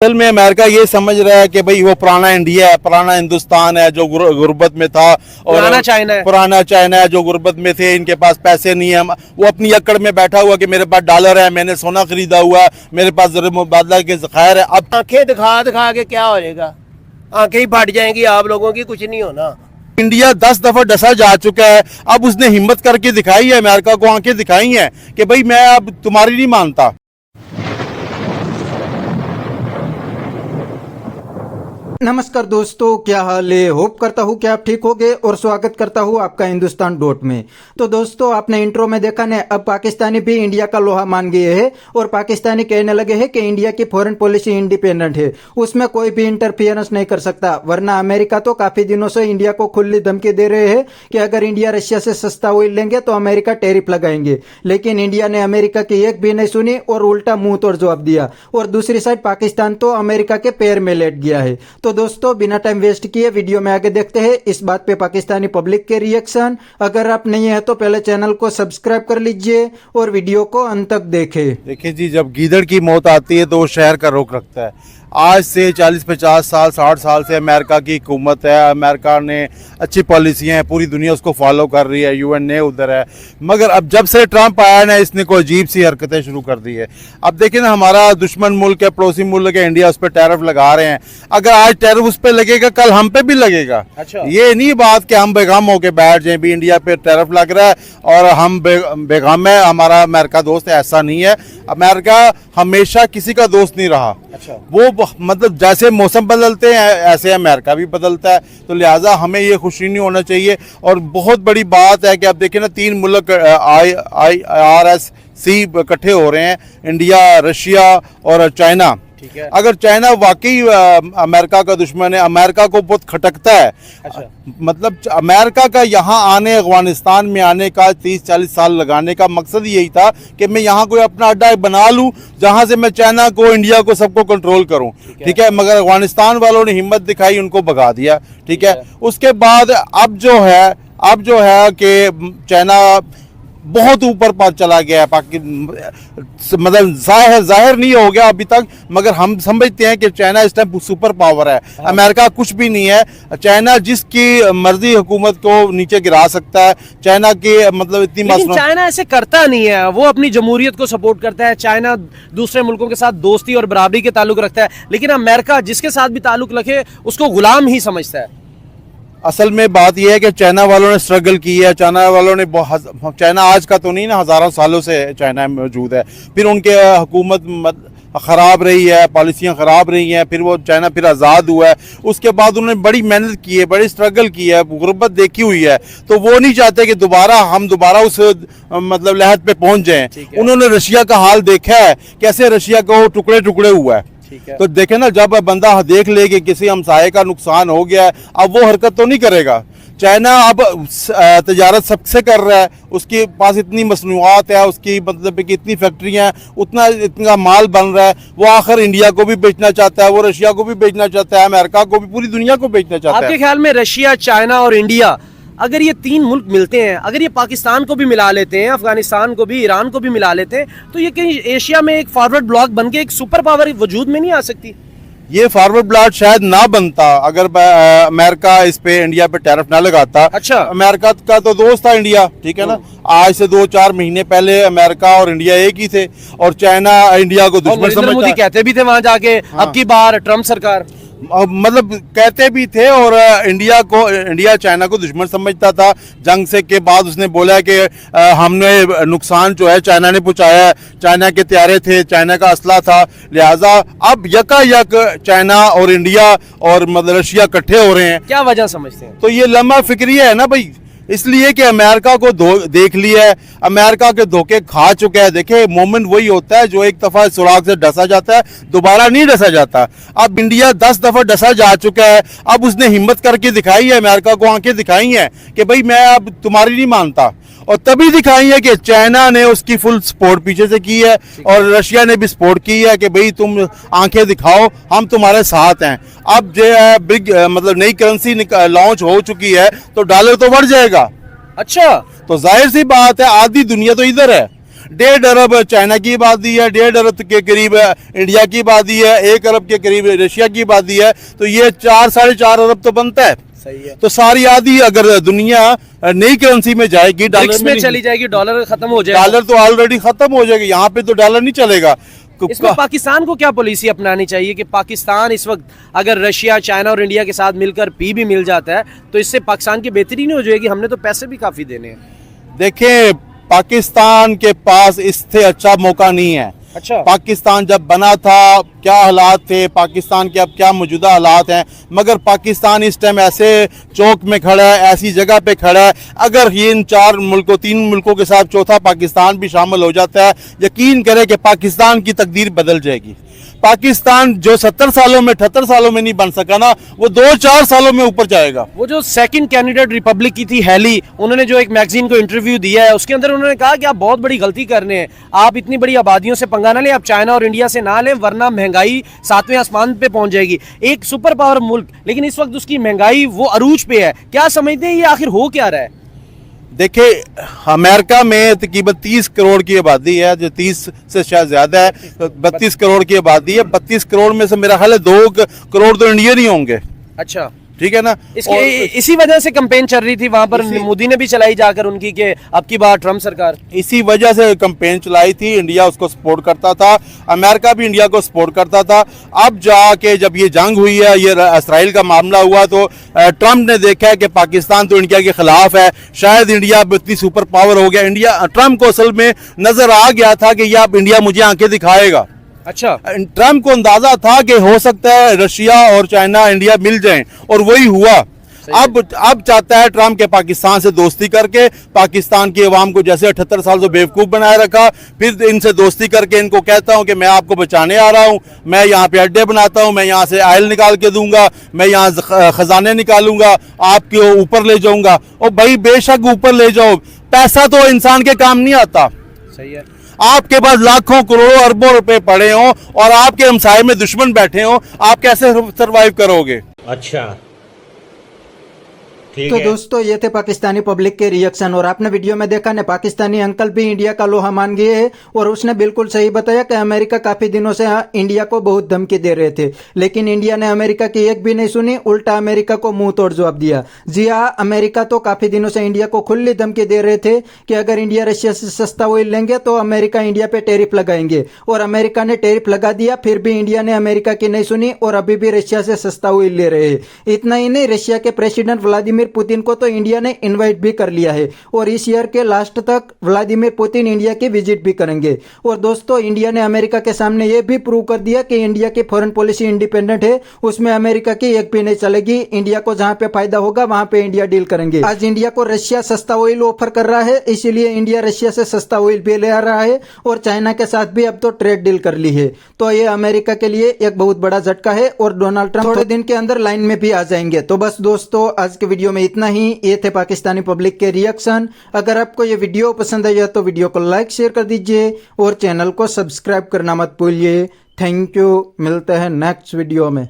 असल में अमेरिका ये समझ रहा है कि भाई वो पुराना इंडिया है, पुराना हिंदुस्तान है जो गुर्बत में था, और पुराना चाइना है जो गुर्बत में थे, इनके पास पैसे नहीं है। वो अपनी अकड़ में बैठा हुआ कि मेरे पास डॉलर है, मैंने सोना खरीदा हुआ है, मेरे पास ज़र मुबादला के ज़खायर है। अब आंखें दिखा दिखा के क्या हो जाएगा, आंखें ही फट जाएंगी आप लोगों की, कुछ नहीं होना। इंडिया 10 दफा डसा जा चुका है, अब उसने हिम्मत करके दिखाई है, अमेरिका को आंखें दिखाई हैं कि भाई मैं अब तुम्हारी नहीं मानता। नमस्कार दोस्तों, क्या हाल है। होप करता हूँ कि आप ठीक होंगे और स्वागत करता हूँ आपका हिंदुस्तान डॉट में। तो दोस्तों, आपने इंट्रो में देखा ना, अब पाकिस्तानी भी इंडिया का लोहा मान गए हैं और पाकिस्तानी कहने लगे हैं कि इंडिया की फॉरेन पॉलिसी इंडिपेंडेंट है, उसमें कोई भी इंटरफियरेंस नहीं कर सकता। वरना अमेरिका तो काफी दिनों से इंडिया को खुली धमकी दे रहे हैं कि अगर इंडिया रशिया से सस्ता ऑयल लेंगे तो अमेरिका टैरिफ लगाएंगे। लेकिन इंडिया ने अमेरिका की एक भी नहीं सुनी और उल्टा मुंह तोड़ जवाब दिया। और दूसरी साइड पाकिस्तान तो अमेरिका के पैर में लेट गया है। तो दोस्तों, बिना टाइम वेस्ट किए वीडियो में आगे देखते हैं इस बात पे पाकिस्तानी पब्लिक के रिएक्शन। अगर आप नहीं है तो पहले चैनल को सब्सक्राइब कर लीजिए और वीडियो को अंत तक देखें। देखिए जी, जब गीदड़ की मौत आती है तो वो शहर का रुख रखता है। आज से 40-50 साल 60 साल से अमेरिका की हुकूमत है, अमेरिका ने अच्छी पॉलिसियाँ हैं, पूरी दुनिया उसको फॉलो कर रही है, यूएन ने उधर है। मगर अब जब से ट्रंप आया ना, इसने कोई अजीब सी हरकतें शुरू कर दी है। अब देखिए ना, हमारा दुश्मन मुल्क है, पड़ोसी मुल्क है इंडिया, उस पर टैरिफ लगा रहे हैं। अगर आज टैरिफ उस पर लगेगा, कल हम पे भी लगेगा। अच्छा। ये नहीं बात कि हम बेगम होके बैठ जाएं, भी इंडिया पे टैरिफ लग रहा है और हम बेगम है, हमारा अमेरिका दोस्त है, ऐसा नहीं है। अमेरिका हमेशा किसी का दोस्त नहीं रहा। अच्छा। वो मतलब जैसे मौसम बदलते हैं ऐसे अमेरिका भी बदलता है, तो लिहाजा हमें ये खुशी नहीं होना चाहिए। और बहुत बड़ी बात है कि आप देखें ना, 3 मुल्क IRSC इकट्ठे हो रहे हैं, इंडिया, रशिया और चाइना। ठीक है। अगर चाइना वाकई अमेरिका का दुश्मन है, अमेरिका को बहुत खटकता है। अच्छा। मतलब अमेरिका का यहाँ आने, अफगानिस्तान में आने का 30-40 साल लगाने का मकसद यही था कि मैं यहाँ कोई अपना अड्डा बना लूँ जहाँ से मैं चाइना को, इंडिया को, सबको कंट्रोल करूँ। ठीक है। मगर अफगानिस्तान वालों ने हिम्मत दिखाई, उनको भगा दिया। ठीक है। उसके बाद अब जो है कि चाइना बहुत ऊपर पर चला गया है। मतलब जाहिर नहीं हो गया अभी तक, मगर हम समझते हैं कि चाइना इस टाइम सुपर पावर है। अमेरिका कुछ भी नहीं है। चाइना जिसकी मर्जी हुकूमत को नीचे गिरा सकता है। चाइना की मतलब इतनी लेकिन चाइना ऐसे करता नहीं है, वो अपनी जमहूरियत को सपोर्ट करता है। चाइना दूसरे मुल्कों के साथ दोस्ती और बराबरी के ताल्लुक रखता है, लेकिन अमेरिका जिसके साथ भी ताल्लुक रखे उसको गुलाम ही समझता है। असल में बात यह है कि चाइना वालों ने स्ट्रगल की है। चाइना वालों ने चाइना आज का तो नहीं ना, हज़ारों सालों से चाइना में मौजूद है। फिर उनके हुकूमत ख़राब रही है, पॉलिसियाँ ख़राब रही हैं, फिर वो चाइना फिर आज़ाद हुआ है। उसके बाद उन्होंने बड़ी मेहनत की है, बड़ी स्ट्रगल की है, गुर्बत देखी हुई है। तो वो नहीं चाहते कि हम दोबारा उस मतलब लहद पे पहुँच जाएँ। उन्होंने रशिया का हाल देखा है, कैसे रशिया को टुकड़े टुकड़े हुआ है। तो देखे ना, जब बंदा देख ले कि किसी हमसाये का नुकसान हो गया है, अब वो हरकत तो नहीं करेगा। चाइना अब तजारत सबसे कर रहा है, उसके पास इतनी मसनूआत है, उसकी मतलब कि इतनी फैक्ट्रियाँ हैं, इतना माल बन रहा है। वो आखिर इंडिया को भी बेचना चाहता है, वो रशिया को भी बेचना चाहता है, अमेरिका को भी, पूरी दुनिया को बेचना चाहता है। आपके ख्याल में रशिया, चाइना और इंडिया, अगर ये 3 मुल्क मिलते हैं, अगर ये पाकिस्तान को भी मिला लेते हैं, अफगानिस्तान को भी, ईरान को भी मिला लेते हैं, तो ये कहीं एशिया में एक फॉरवर्ड ब्लॉक बन के एक सुपर पावर वजूद में नहीं आ सकती? ये फॉरवर्ड ब्लॉक शायद ना बनता अगर अमेरिका इस पे, इंडिया पे टैरिफ ना लगाता। अच्छा। अमेरिका का तो दोस्त था इंडिया, ठीक है ना। आज से 2-4 महीने पहले अमेरिका और इंडिया एक ही थे, और चाइना इंडिया को दुश्मन समझता। मोदी कहते भी थे वहां जाके, हाँ। अब की बार ट्रंप सरकार मतलब कहते भी थे, और इंडिया चाइना को दुश्मन समझता था। जंग से के बाद उसने बोला कि हमने नुकसान जो है चाइना ने पहुंचाया है, चाइना के त्यारे थे, चाइना का असला था। लिहाजा अब यकायक चाइना और इंडिया और मतलब रशिया इकट्ठे हो रहे हैं। क्या वजह समझते हैं? तो ये लम्हा फिक्रिया है ना भाई, इसलिए कि अमेरिका को देख लिया है, अमेरिका के धोखे खा चुका है। देखे, मोमेंट वही होता है जो एक दफा सुराग से डसा जाता है, दोबारा नहीं डसा जाता। अब इंडिया 10 दफा डसा जा चुका है, अब उसने हिम्मत करके दिखाई है, अमेरिका को आंखें दिखाई हैं कि भाई मैं अब तुम्हारी नहीं मानता। और तभी दिखाई है कि चाइना ने उसकी फुल सपोर्ट पीछे से की है, और रशिया ने भी सपोर्ट की है कि भाई तुम आंखें दिखाओ, हम तुम्हारे साथ हैं। अब जो है बिग मतलब नई करेंसी लॉन्च हो चुकी है, तो डॉलर तो बढ़ जाएगा। अच्छा। तो जाहिर सी बात है, आधी दुनिया तो इधर है। 1.5 अरब चाइना की आबादी है, 1.5 अरब के करीब इंडिया की आबादी है, 1 अरब के करीब रशिया की आबादी है, तो ये 4-4.5 अरब तो बनता है। सही है। तो सारी आधी अगर दुनिया नई करेंसी में जाएगी, ब्रिक्स में चली जाएगी, डॉलर खत्म हो जाएगा। डॉलर तो ऑलरेडी खत्म हो जाएगा, यहाँ पे तो डॉलर नहीं चलेगा। इसमें पाकिस्तान को क्या पॉलिसी अपनानी चाहिए कि पाकिस्तान इस वक्त अगर रशिया, चाइना और इंडिया के साथ मिलकर पी भी मिल जाता है तो इससे पाकिस्तान की बेहतरी नहीं हो जाएगी? हमने तो पैसे भी काफी देने हैं। देखें, पाकिस्तान के पास इससे अच्छा मौका नहीं है। अच्छा, पाकिस्तान जब बना था क्या हालात थे, पाकिस्तान के अब क्या मौजूदा हालात हैं, मगर पाकिस्तान इस टाइम ऐसे चौक में खड़ा है, ऐसी जगह पे खड़ा है। अगर ये इन 3 मुल्कों के साथ चौथा पाकिस्तान भी शामिल हो जाता है, यकीन करें कि पाकिस्तान की तकदीर बदल जाएगी। पाकिस्तान जो 70 सालों में 78 सालों में नहीं बन सका ना, वो 2-4 सालों में ऊपर जाएगा। वो जो सेकंड कैंडिडेट रिपब्लिक की थी हेली, उन्होंने जो एक मैगजीन को इंटरव्यू दिया है उसके अंदर उन्होंने कहा कि आप बहुत बड़ी गलती कर रहे हैं, आप इतनी बड़ी आबादियों से पंगा ना लें, आप चाइना और इंडिया से ना लें, वरना महंगाई 7वें आसमान पे पहुंच जाएगी। एक सुपर पावर मुल्क, लेकिन इस वक्त उसकी महंगाई वो अरूज पे है। क्या समझते हैं ये आखिर हो क्या रहा है? देखिए, अमेरिका में तकरीबन 30 करोड़ की आबादी है, जो 30 से शायद ज्यादा है, 32 करोड़ की आबादी है। 32 करोड़ में से मेरा ख्याल है 2 करोड़ तो इंडियन ही होंगे। अच्छा, ठीक है ना। इसी वजह से कैंपेन चल रही थी वहां पर, मोदी ने भी चलाई जाकर उनकी कि अब की बार ट्रम्प सरकार, इसी वजह से कैंपेन चलाई थी। इंडिया उसको सपोर्ट करता था, अमेरिका भी इंडिया को सपोर्ट करता था। अब जाके जब ये जंग हुई है, ये इसराइल का मामला हुआ, तो ट्रम्प ने देखा है कि पाकिस्तान तो इंडिया के खिलाफ है, शायद इंडिया इतनी सुपर पावर हो गया। इंडिया, ट्रम्प को असल में नजर आ गया था कि ये अब इंडिया मुझे आंखें दिखाएगा। अच्छा, ट्रम्प को अंदाजा था कि हो सकता है रशिया और चाइना इंडिया मिल जाएं, और वही हुआ। अब चाहता है ट्रम्प के पाकिस्तान से दोस्ती करके पाकिस्तान की अवाम को जैसे 78 साल से बेवकूफ बनाए रखा, फिर इनसे दोस्ती करके इनको कहता हूं कि मैं आपको बचाने आ रहा हूं, मैं यहाँ पे अड्डे बनाता हूं, मैं यहाँ से आयल निकाल के दूंगा, मैं यहाँ खजाने निकालूंगा, आपके ऊपर ले जाऊंगा। और भाई बेशक ऊपर ले जाओ, पैसा तो इंसान के काम नहीं आता। सही है। आपके पास लाखों करोड़ों अरबों रुपए पड़े हों और आपके हमसाये में दुश्मन बैठे हों, आप कैसे सरवाइव करोगे? अच्छा, तो दोस्तों, ये थे पाकिस्तानी पब्लिक के रिएक्शन। और आपने वीडियो में देखा ने, पाकिस्तानी अंकल भी इंडिया का लोहा मान गए हैं और उसने बिल्कुल सही बताया कि अमेरिका काफी दिनों से इंडिया को बहुत धमकी दे रहे थे, लेकिन इंडिया ने अमेरिका की एक भी नहीं सुनी, उल्टा अमेरिका को मुंह तोड़ जवाब दिया। जी हाँ, अमेरिका तो काफी दिनों से इंडिया को खुली धमकी दे रहे थे कि अगर इंडिया रशिया से सस्ता ऑयल लेंगे तो अमेरिका इंडिया पे टैरिफ लगाएंगे, और अमेरिका ने टैरिफ लगा दिया। फिर भी इंडिया ने अमेरिका की नहीं सुनी और अभी भी रशिया से सस्ता ऑयल ले रहे हैं। इतना ही नहीं, रशिया के प्रेसिडेंट व्लादिमीर पुतिन को तो इंडिया ने इनवाइट भी कर लिया है, और इस ईयर के लास्ट तक व्लादिमीर पुतिन इंडिया की विजिट भी करेंगे। और दोस्तों, इंडिया ने अमेरिका के सामने यह भी प्रूव कर दिया कि इंडिया की फॉरेन पॉलिसी इंडिपेंडेंट है, उसमें अमेरिका की एक भी नहीं चलेगी। इंडिया को जहां पे फायदा होगा वहां पे इंडिया डील करेंगे। आज इंडिया को रशिया सस्ता ऑयल ऑफर कर रहा है, इसीलिए इंडिया रशिया से सस्ता ऑयल भी ले आ रहा है, और चाइना के साथ भी अब तो ट्रेड डील कर ली है। तो ये अमेरिका के लिए एक बहुत बड़ा झटका है, और डोनाल्ड ट्रंप थोड़े दिन के अंदर लाइन में भी आ जाएंगे। तो बस दोस्तों, आज के वीडियो में इतना ही। ये थे पाकिस्तानी पब्लिक के रिएक्शन। अगर आपको ये वीडियो पसंद आया तो वीडियो को लाइक शेयर कर दीजिए और चैनल को सब्सक्राइब करना मत भूलिए। थैंक यू, मिलते हैं नेक्स्ट वीडियो में।